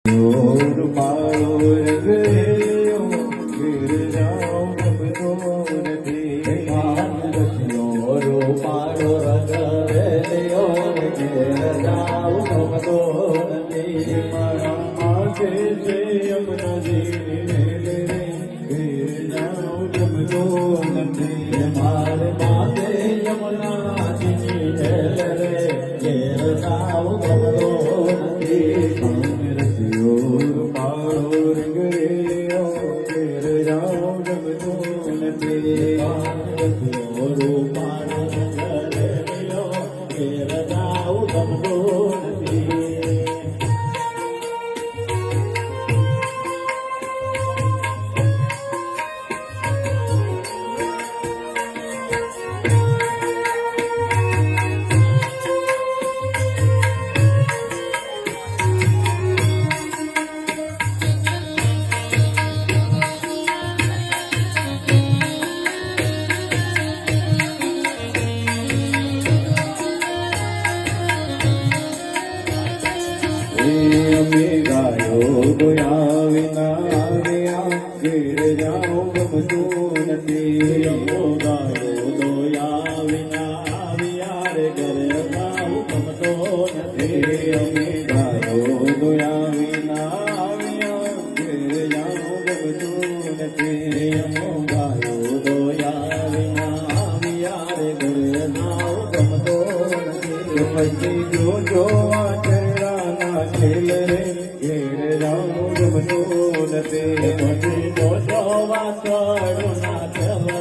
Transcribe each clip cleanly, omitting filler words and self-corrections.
और पारो रंग हेलियो गिर जाओ तब तो नदी रो पारो रंग हेलियो गिर जाओ तब तो नदी मारा आगे से यमुना जी गिर जाओ तब तो नदी मारे माथे यमुना जी गिर जाओ तब तो नदी गायो गोया विना आविया गिर जाओ गमतो नदी गायो गोया विना आविया रे घर जाओ गमतो नदी गायो गोया विना आविया गिर जाओ गमतो नदी गायो गोया विना आविया रे घर जाओ गमतो नदी पति जो जो खेल रे घेर जाओ गमतो नदी पति जो जो वासुना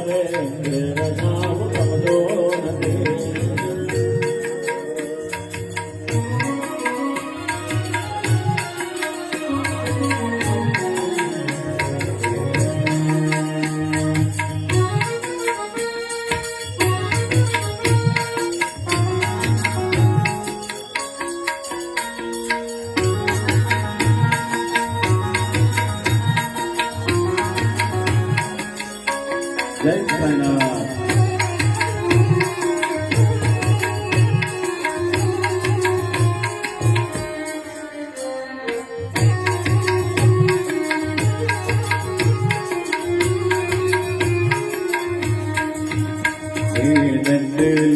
रे घेर जाओ गमतो नदी जय साईनाथ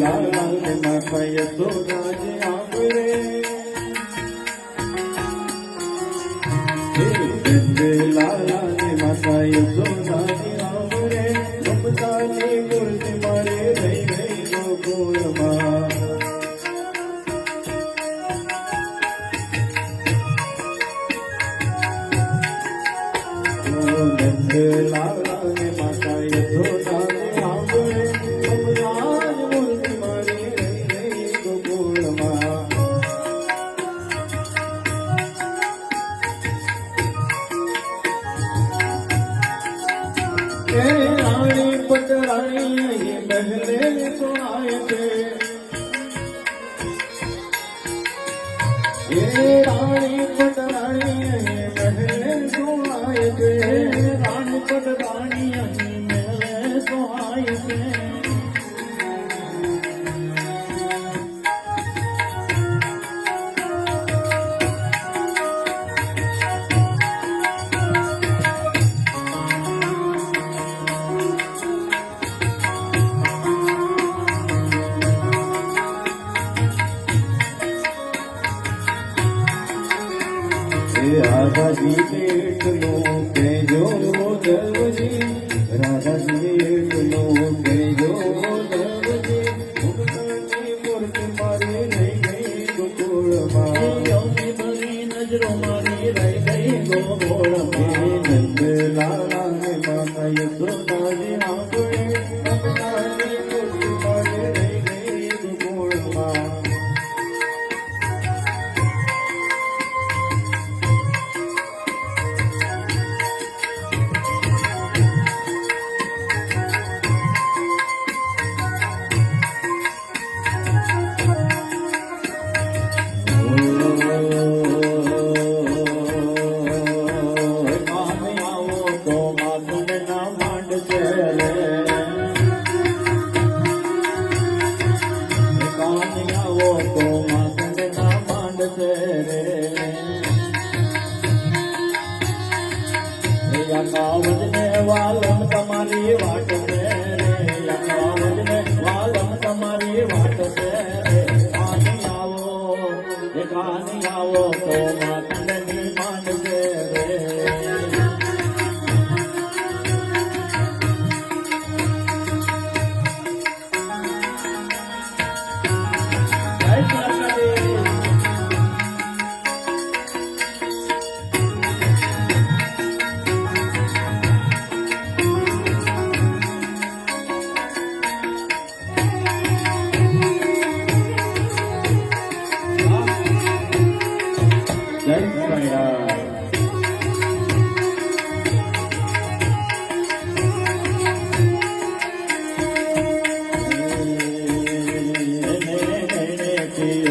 लाल लाल माखय तो राज आंबरे लाल लाल माखय तो राज आंबरे ममतानी मूर्ति मारे रही गई गोकुल मां नंद लाल लाल माखय तो राज आंबरे ममतानी मूर्ति मारे रही गई गोकुल मां रानी पटरानी ये बहले सुनाए थे ये रानी पटरानी ये बहले सुनाए थे रानी पटरानी ये मेरे सुनाए थे राधा जी देख लो के जो देवजी राधा जी देख लो के जो देवजी भगवानी मूर्ति मारी रह गई गोकुल मां योगी बड़ी नजरों मारी रह गई गोकुल मां नंद लाला ने माता यशोदा जी आंगणे भगवानी मूर्ति मारी रह गई गोकुल मां तो मातुन ना मांड चले કાવજને વાલમ તમારી વાટ છે રે કાવજને વાલમ તમારી વાટ છે રે કાની આવો તો માતંડની માંડશે રે જય સ્વામિનારાયણ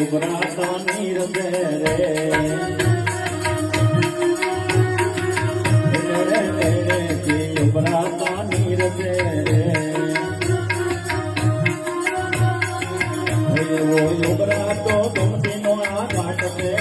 ઉભરાતા નીર રે ઉભરાતા નીર રે ઉભરાતો ગમતી નો આ ઘાટ રે